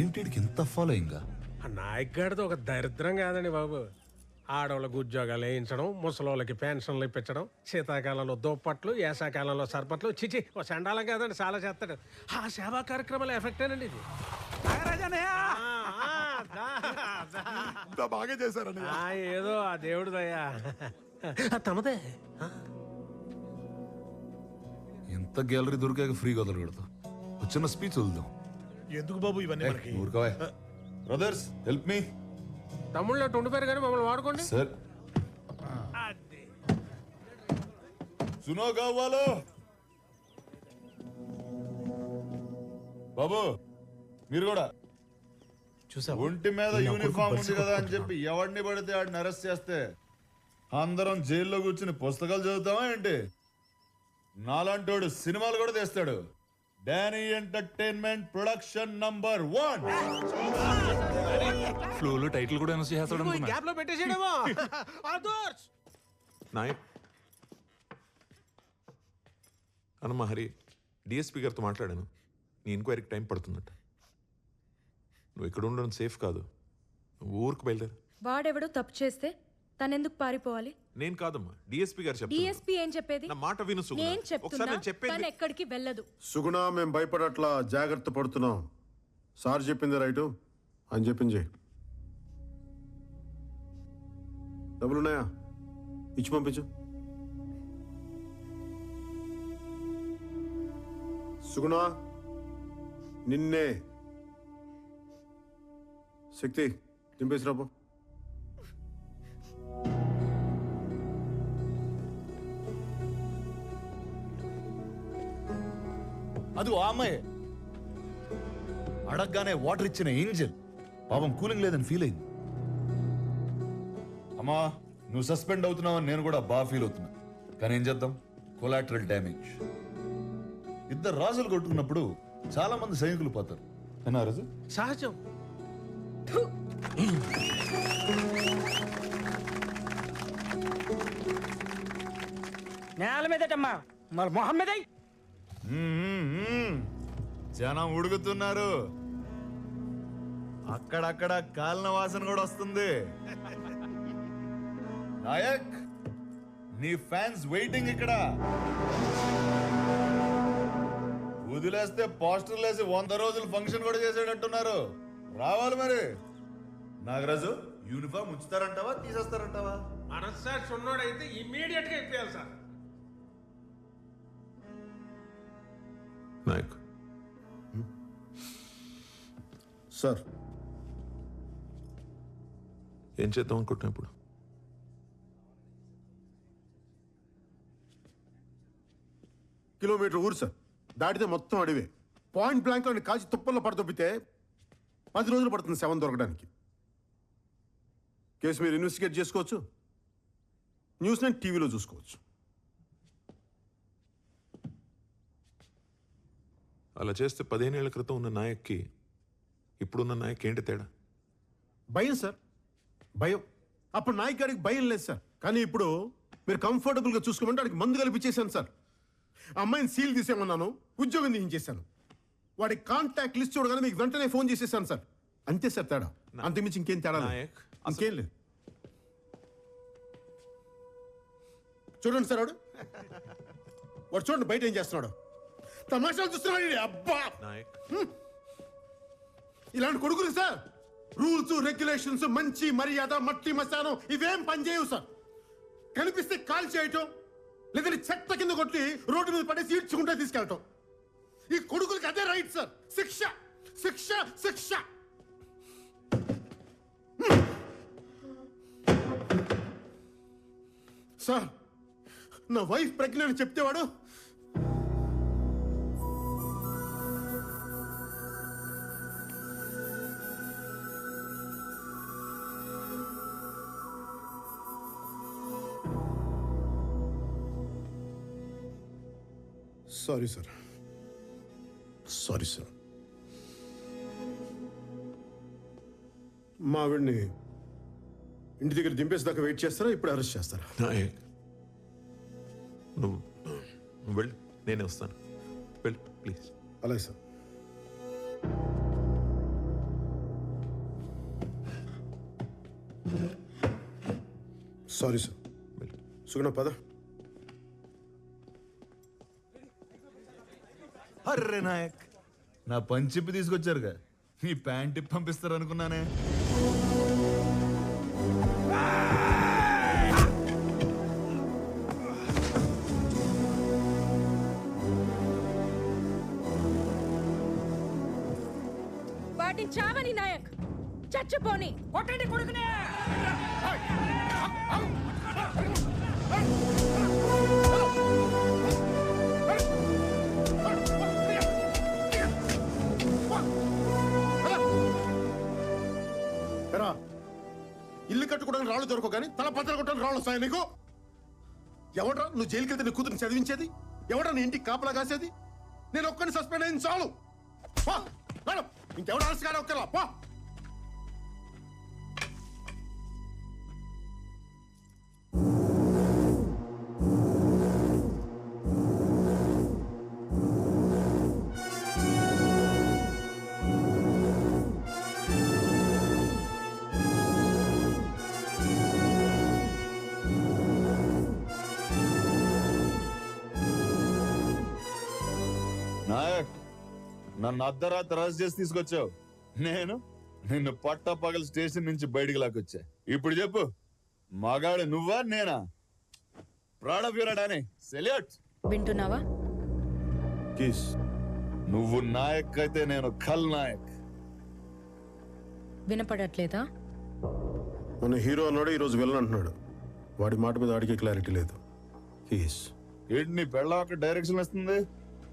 ఏంటి ఇంత ఫాలోయింగ్? ఆ నాయక్ గారితో ఒక దరిద్రం కాదండి బాబు. ఆడవాళ్ళకు ఉద్యోగాలు వేయించడం, ముసలోళ్ళకి పెన్షన్లు ఇప్పించడం, శీతాకాలంలో దుప్పట్లు, వేసాకాలంలో సర్పట్లు, చిచి ఓ చండాలం కాదండి, చాలా చేస్తాడు. ఆ సేవా కార్యక్రమాల ఎఫెక్టేనండి ఇది. బాగా చేశారని ఏదో ఆ దేవుడు దయ్యా. తమదే. ఎంత గ్యాలరీ దొరికాక ఫ్రీగా వదలకూడదు. చిన్న స్పీచ్ వదులుదాం. ఎందుకు బాబు ఇవన్నీ మనకి? ఊరుకోవా బ్రదర్స్, హెల్ప్ మీ. తమ్ముళ్ళు అట్టు ఉండిపోయారు కానీ మమ్మల్ని వాడుకోండి సార్. సునో కావాలో బాబు, మీరు కూడా చూసా ఒంటి మీద యూనిఫామ్ ఉంది కదా అని చెప్పి ఎవడిని పడితే ఆడిని అరెస్ట్ చేస్తే అందరం జైల్లో కూర్చుని పుస్తకాలు చదువుతామా ఏంటి? నాలాంటోడు సినిమాలు కూడా తీస్తాడు. Danny entertainment production number 1. ఫ్లోలో టైటిల్ కూడా అనౌన్స్ చేస్తాడు అనుకున్నా. గ్యాప్ లో పెట్టేసేయడమో. నాయక్ అన్న హరి, డిఎస్పీ గారితో మాట్లాడాను. నీ ఎంక్వైరీకి టైం పడుతుందట. నువ్వు ఇక్కడ ఉండడం సేఫ్ కాదు. నువ్వు ఊరికి బయలుదేరు. వాడెవడో తప్పు చేస్తే తనెందుకు పారిపోవాలి? నేను కాదమ్మా, డిఎస్పీ గారు చెప్తారు. డిఎస్పీ ఏం చెప్పేది? నా మాట విను సుగుణ. నేను ఒకసారి చెప్తున్నా, నేను చెప్పేది తను ఎక్కడికి వెళ్ళదు. సుగుణ, మేము భయపడట్లా, జాగ్రత్త పడుతున్నాం. సార్ చెప్పింది రైటు అని చెప్పింది. డబ్బులున్నాయా? ఇచ్చి పంపించు. సుగుణ, నిన్నే. శక్తి దింపేసి రాబో. అది ఆ అమ్మాయి అడగగానే వాటర్ ఇచ్చిన ఏంజల్ పాపం కూలింగ్ లేదని ఫీల్ అయింది. అమ్మా, నువ్వు సస్పెండ్ అవుతున్నావని నేను కూడా బాగా ఫీల్ అవుతున్నా. కానీ ఏం చేద్దాం, కొలాటరల్ డ్యామేజ్. ఇద్దరు రాజులు కొట్టుకున్నప్పుడు చాలా మంది సైనికులు పోతారు. ఏనా రాజు? సహజం. నేల మీదటమ్మా, మరి మొహం మీద జనం ఉడుకుతున్నారు. అక్కడక్కడ కాలిన వాసన కూడా వస్తుంది. నాయక్, నీ ఫ్యాన్స్ వెయిటింగ్ ఇక్కడ. వదిలేస్తే పోస్టర్లు వేసి 100 రోజులు ఫంక్షన్ కూడా చేసేటట్టున్నారు. రావాలి మరి. నాగరాజు, యూనిఫామ్ ఉంచుతారంటావా తీసేస్తారంటావా? మనస్సాక్షి ఉన్నోడైతే ఇమ్మీడియట్ గా ఇప్పేయాలి సార్. నాయక్, సార్, ఏం చేద్దాం అనుకుంటున్నా ఇప్పుడు? కిలోమీటర్ ఊరు సార్, దాటితే మొత్తం అడివే. పాయింట్ బ్లాంక్ లో కాల్చి తుప్పల్లో పడదొబ్బితే 10 రోజులు పడుతుంది శవం దొరకడానికి. కేసు మీరు ఇన్వెస్టిగేట్ చేసుకోవచ్చు, న్యూస్ నైట్ టీవీలో చూసుకోవచ్చు. అలా చేస్తే 15 ఏళ్ల క్రితం ఉన్న నాయక్కి ఇప్పుడున్న నాయక్ ఏంటి తేడా? భయం సార్, భయం. అప్పుడు నాయక్ గారికి భయం లేదు సార్, కానీ ఇప్పుడు మీరు కంఫర్టబుల్గా చూసుకోమంటే వాడికి మందు కల్పించేశాను సార్. అమ్మాయిని సీల్ తీసేమన్నాను, ఉద్యోగం తీయించేశాను. వాడి కాంటాక్ట్ లిస్ట్ చూడగానే మీకు వెంటనే ఫోన్ చేసేసాను సార్. అంతే సార్ తేడా, అంతకుమించి ఇంకేం తేడా లేదు. ఇంకేం లేదు. చూడండి సార్, వాడు చూడండి బయట ఏం చేస్తున్నాడు. తమాషాలు చూస్తున్నాడు. అబ్బా, ఇలాంటి కొడుకులు సార్ రూల్స్ రెగ్యులేషన్స్, మంచి మర్యాద, మట్టి మసానం ఇవేం పనిచేయవు సార్. కనిపిస్తే కాల్ చేయటం, లేదంటే చెత్త కింద కొట్టి రోడ్డు మీద పడేసి ఈడ్చుకుంటే తీసుకెళ్ళటం. ఈ కొడుకులకి అదే రైట్ సార్. శిక్ష శిక్ష శిక్ష. సార్, నా వైఫ్ ప్రెగ్నెంట్ చెప్తేవాడు సారీ సార్, సారీ సార్. మా ఆవిడ్ని ఇంటి దగ్గర దింపేసేదాకా వెయిట్ చేస్తారా, ఇప్పుడు అరెస్ట్ చేస్తారా? నాయక్, నువ్వు వెళ్ళు, నేనే వస్తాను. వెళ్ళు ప్లీజ్. అలాగే సార్. Sorry sir. సుగుణ పద. అర్రే నాయక్, నా పంచిప్పి తీసుకొచ్చారుగా, మీ ప్యాంట్ ఇప్పి పంపిస్తారు అనుకున్నానే. వాటిని చావని నాయక్, చచ్చిపోని. కొట్టండి కొడుకునే. ఎరా, ఇల్లు కట్టుకోవడానికి రాళ్ళు దొరకవు కానీ తల పత్తలు కొట్టడానికి రాళ్ళు వస్తాయి నీకు? ఎవడ్రా నువ్వు జైలుకి వెళ్తే నీ కూతురు చదివించేది? ఎవడ్రా నీ ఇంటికి కాపలా కాసేది? నేను ఒక్కని సస్పెండ్ అయింది చాలు. పో, మేడం, ఇంకెవడ ఆలస్యగానే ఒక్కరా పో. నాయక్, నన్ను అర్ధరాత్రి అరెస్ట్ చేసి తీసుకొచ్చావు. నేను నిన్ను పట్టపగలు స్టేషన్ నుంచి బయటికి లాక్కొచ్చా. ఇప్పుడు చెప్పు, మగాడు నువ్వా నేనా? Proud of your Danny, salute. వింటున్నావా? కీస్. నువ్వు నాయక్ అయితే నేను ఖల్ నాయక్. వినపడట్లేదా? మన హీరో అన్నాడు, ఈరోజు విలన్ అంటున్నాడు. వాడి మాట మీద వాడికి క్లారిటీ లేదు. కీస్. ఏంటి నీ పెళ్ళం అక్కడ డైరెక్షన్ వస్తుంది?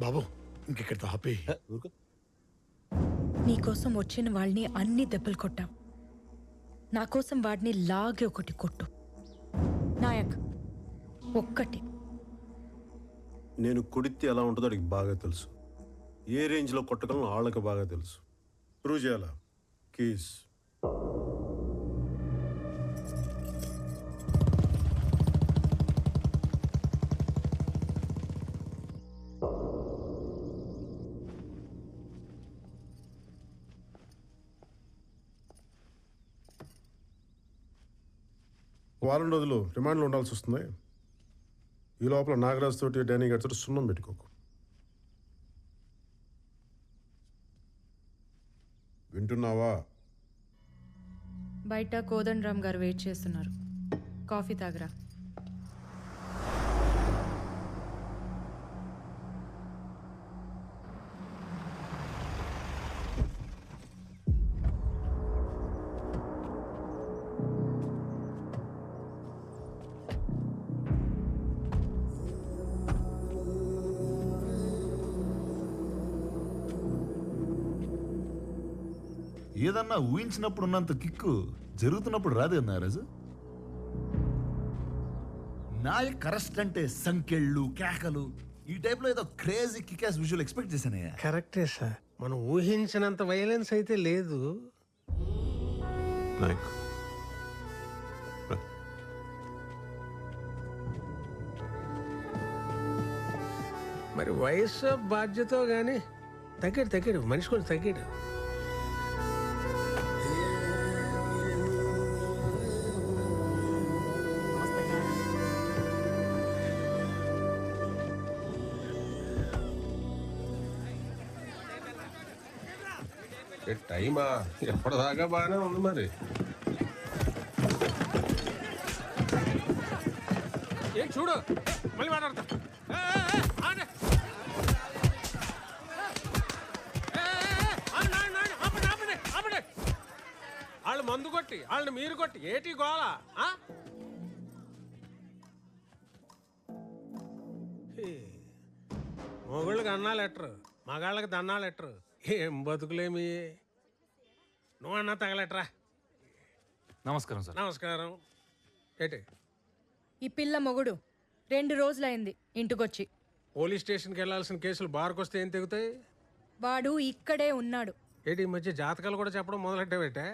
బాబు ఇంకెక్కడితో ఆపి. ఊరుకో. నీకోసం వచ్చిన వాళ్ళని అన్ని దెబ్బలు కొట్టావు. నా కోసం వాడిని లాగే ఒకటి కొట్టు నాయక్, ఒక్కటి. నేను కొడితే ఎలా ఉంటుందో వాడికి బాగా తెలుసు. ఏ రేంజ్లో కొట్టగలను వాళ్ళకి బాగా తెలుసు. ప్రూవ్ చేయాలా? కీస్. వారం రోజులు రిమాండ్లో ఉండాల్సి వస్తుంది. ఈ లోపల నాగరాజ్ తోటి డానీ గారితో సున్నం పెట్టుకోకు. వింటున్నావా? బయట కోదండరామ్ గారు వెయిట్ చేస్తున్నారు. కాఫీ తాగరా. ఏదన్నా ఊహించినప్పుడు ఉన్నంత కిక్కు జరుగుతున్నప్పుడు రాదు కదా నాగరాజు. నాయక్ అరెస్ట్ అంటే సంకెళ్ళు, కేకలు, ఈ టైప్ లో ఏదో క్రేజీ కికాస్ విజువల్ ఎక్స్పెక్ట్ చేశానయ్యా. కరెక్టే సార్, మనం ఊహించినంత వైలెన్స్ అయితే లేదు. నాయక్ రా. మరి వయసు బాధ్యత గాని తగ్గాడు మనిషి కొంచెం తగ్గాడు. టైమా ఎప్పటిదాకా బాగానే ఉంది మరి. ఏం చూడు, మళ్ళీ మాట్లాడతా. వాళ్ళు మందు కొట్టి వాళ్ళని మీరు కొట్టి ఏటి గోళ? మొగుళ్ళకి అన్నాలు ఎట్టరు, మగాళ్ళకి దన్నాలు ఎట్టరు. ఏం బతుకులేమి. నువ్వన్నా తగలెట్రా. నమస్కారం సార్. నమస్కారం. ఏటి ఈ పిల్ల మొగుడు 2 రోజులైంది ఇంటికొచ్చి. పోలీస్ స్టేషన్కి వెళ్ళాల్సిన కేసులు బార్కు వస్తే ఏం తెగుతాయి? వాడు ఇక్కడే ఉన్నాడు. ఏంటి ఈ మధ్య జాతకాలు కూడా చెప్పడం మొదలెట్టావేటే?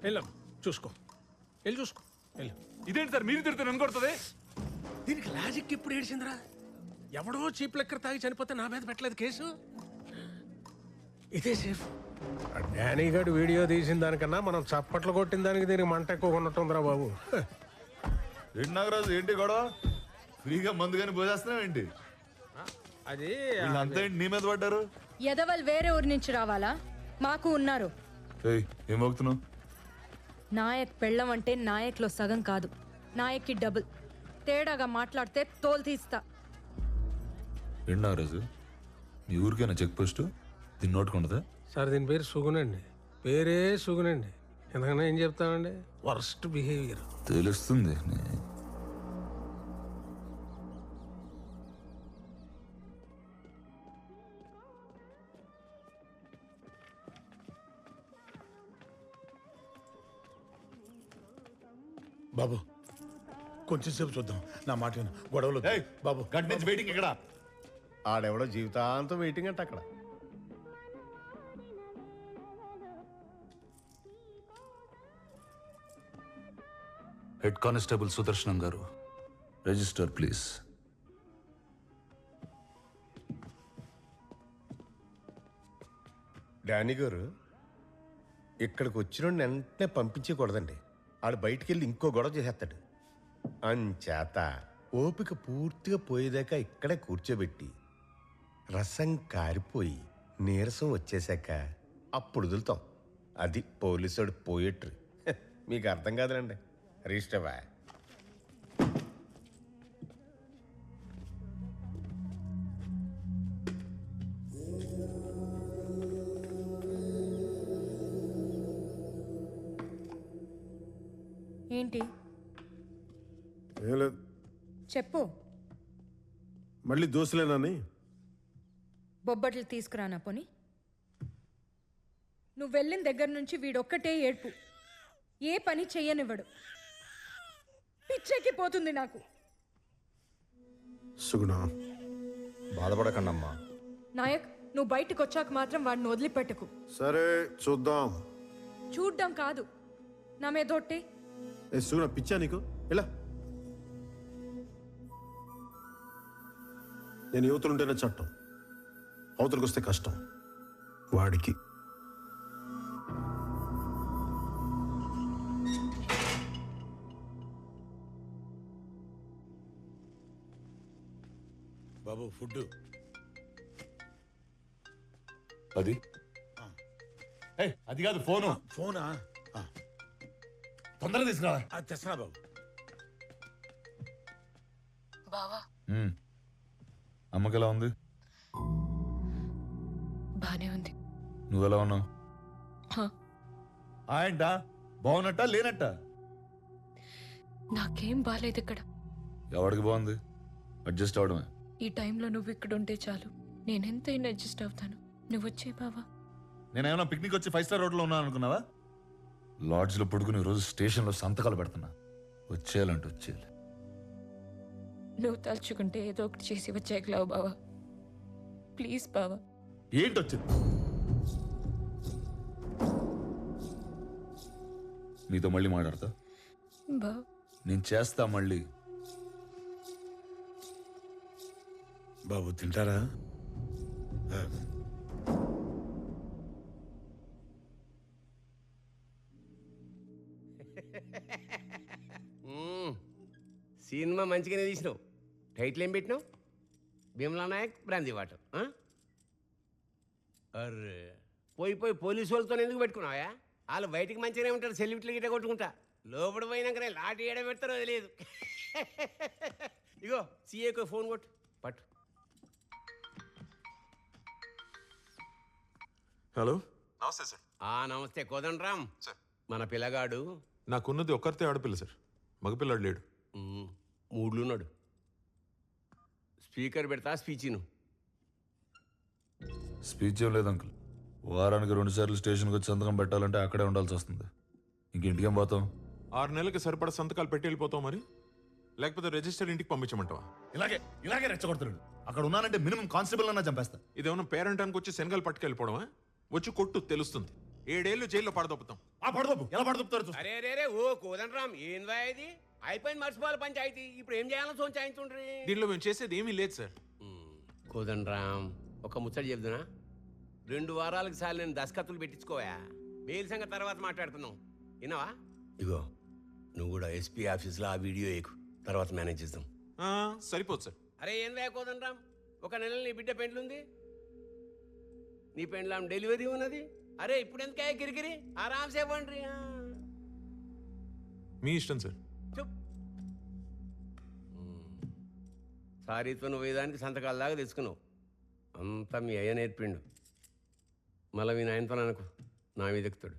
వెళ్ళు చూసుకో, వెళ్ళి చూసుకో, వెళ్ళు. ఇదేంటి సార్ మీరు తిడితే నన్ను కొడుతుంది? దీనికి లాజిక్ ఎప్పుడు ఏడిచిందిరా? ఎవడో చీప్ లెక్కర్ తాగి చనిపోతే నా మీద పెట్టలేదు కేసు. ఇదే సేఫ్. డానీ గడు వీడియో తీసిన దానికన్నా మనం చప్పట్లు కొట్టిన దానికి దీనికి మంట ఎక్కువ ఉన్నట్టుందిరా బాబు. ఏంటి నాగరాజు, ఏంటి గొడవ? ఫ్రీగా మందు కానీ పోసేస్తున్నావు ఏంటి? అది వీళ్ళంతా ఏంటి నీ మీద పడ్డారు? ఎదవల్ వేరే ఊరి నుంచి రావాలా? మాకు ఉన్నారు. ఏయ్, ఏం మోగుతున్నావు? నాయక్ పెళ్ళం అంటే నాయక్లో సగం కాదు, నాయక్కి డబుల్. తేడాగా మాట్లాడితే తోలు తీస్తా. ఏంటి నాగరాజు, మీ ఊరికైనా చెక్ పోస్ట్ దీన్ని నోటుకుంటుందా? సార్ దీని పేరు సుగునండి, పేరే సుగునండి. ఎందుకన్నా ఏం చెప్తానండి, వర్స్ట్ బిహేవియర్. తెలుస్తుంది. బాబు కొంచెం సేపు చూద్దాం, నా మాట విను. గొడవలు వద్దు. ఏయ్, బాబు గంట నుంచి వెయిటింగ్ ఇక్కడ. ఆడెవడో జీవితాంతం వెయిటింగ్ అంటే అక్కడ. హెడ్ కానిస్టేబుల్ సుదర్శనం గారు, రిజిస్టర్ ప్లీజ్. డానీ గారు, ఇక్కడికి వచ్చిన వెంటనే పంపించకూడదండి. ఆడు బయటికి వెళ్ళి ఇంకో గొడవ చేసేస్తాడు. అంచేత ఓపిక పూర్తిగా పోయేదాకా ఇక్కడే కూర్చోబెట్టి రసం కారిపోయి నీరసం వచ్చేసాక అప్పుడు వదులుతాం. అది పోలీసుడు పోయేట్రు. మీకు అర్థం కాదులండి. రిజిస్టర్వా? ఏంటి ఏం లేదు, చెప్పు. మళ్ళీ దోశలేనని. బొబ్బట్లు తీసుకురానా పోని? నువ్వు వెళ్ళిన దగ్గర నుంచి వీడొక్కటే ఏడ్పు, ఏ పని చెయ్యనివ్వడు. పిచ్చెక్కిపోతుంది నాకు. సుగుణ, బాధపడకండమ్మా. నాయక్, నువ్వు బయటకు వచ్చాక మాత్రం వాడిని వదిలిపెట్టకు. సరే చూద్దాం. చూడ్డం కాదు, నా మీదొట్టే. ఏ సుగుణ, పిచ్చా నీకు? ఇలా నేను యువతలుంటేనే చట్టం, అవతలకు వస్తే కష్టం. వాడికి బాబు ఫుడ్. అది ఏయ్, అది కాదు ఫోను. ఫోనా? తొందరగా తీసుకురా. అది తెస్తున్నా బాబు. బావా, అమ్మకి ఎలా ఉంది? బానే ఉంది. నువ్వెలా ఉన్నావు? హ, ఆయంట బాగున్నట్ట లేనట్ట? నాకేం బాలేదు ఇక్కడ. ఎవడికి బాగుంది? అడ్జస్ట్ అవడమే. ఈ టైంలో నువ్వు ఇక్కడ ఉంటే చాలు, నేనెంతైనా అడ్జస్ట్ అవుతాను. నువ్వు వచ్చే బావా. నేనేమన్నా పిక్నిక్ వచ్చి 5 స్టార్ హోటల్లో ఉన్నాను అనుకున్నావా? లాడ్జ్లో పడుకుని రోజు స్టేషన్లో సంతకాలు పెడుతున్నా. వచ్చేయాలంటే వచ్చేయాలి. నువ్వు తలుచుకుంటే ఏదో ఒకటి చేసి వచ్చేయగలవు బావా. ప్లీజ్ బావా. ఏంటి వచ్చింది? నీతో మళ్ళీ మాట్లాడతా. బావా, నేను చేస్తా మళ్ళీ. బాబు తింటారా? సినిమా మంచిగానే తీసినావు. టైటిల్ ఏం పెట్టినావు? Bheemla Nayak brandy water. అర్రే, పోయి పోయి పోలీసు వాళ్ళతో ఎందుకు పెట్టుకున్నావా? వాళ్ళు బయటికి మంచిగానే ఉంటారు, సెల్యూట్లు గిట్ట కొట్టుకుంటా. లోపల పోయినాకనే లాటి ఏడ పెడతారో తెలియదు. ఇగో సీఏకు ఫోన్ కొట్టు, పట్టు. హలో, నమస్తే సార్. నమస్తే కోదండరామ్ సార్. మన పిల్లగాడు నాకున్నది ఒక్కరితే ఆడపిల్ల సార్, మగపిల్లాడు లేడు. మూడ్లున్నాడు. స్పీకర్ పెడతా, స్పీచ్ను. స్పీచ్ ఏం లేదు అంకుల్. వారానికి 2 సార్లు స్టేషన్కి వచ్చి సంతకం పెట్టాలంటే అక్కడే ఉండాల్సి వస్తుంది. ఇంకేం పోతాం? 6 నెలలకి సరిపడా సంతకాలు పెట్టి వెళ్ళిపోతావు మరి, లేకపోతే రిజిస్టర్ ఇంటికి పంపించమంటావా? ఇలాగే రెచ్చగొడుతున్నాడు. అక్కడ ఉన్నానంటే మినిమం కానిస్టేబుల్ అన్నా చంపేస్తా. ఇదేమన్నా పేరెంటానికి వచ్చి శనగలు పట్టుకెళ్ళిపోవడమా? వచ్చి కొట్టు, తెలుస్తుంది. 7 ఏళ్ళు జైల్లో పడదొప్పుతాం. పడదొప్పు ఎలా పడదొప్పుతారు? అరే అరే అరే, ఓ కోదండరామ్, ఏందా ఇది? అయిపోయింది, మర్చిపోవాలి పంచాయతీ. ఇప్పుడు ఏం చేయాలో సోంచాయించుండ్రి. దీనిలో మేము చేసేది ఏమీ లేదు సార్. కోదండరామ్, ఒక ముచ్చట చెప్తున్నా. 2 వారాలకు సార్లు నేను దస్కత్తులు పెట్టించుకోవా. బెయిల్ సంగతి తర్వాత మాట్లాడుకుందాం. విన్నావా? ఇగో నువ్వు కూడా ఎస్పీ ఆఫీస్లో ఆ వీడియో ఎక్కు, తర్వాత మేనేజ్ చేద్దాం. సరిపోదు సార్. అరే ఏం లేకపోదని రామ్, 1 నెల నీ బిడ్డ పెండ్లుంది, నీ పెండ్లాం డెలివరీ ఉన్నది. అరే ఇప్పుడు ఎందుకే కిరికిరి, ఆరామ్సే పండ్రి. మీ ఇష్టం సార్. చెప్ సారీతో నువ్వు వేదానికి సంతకాల దాకా తెచ్చుకున్నావు. అంతా మీ అయ్య నేర్పిండు. మళ్ళీ మీ నాయనతో అనుకో నా మీద ఎక్కుతాడు.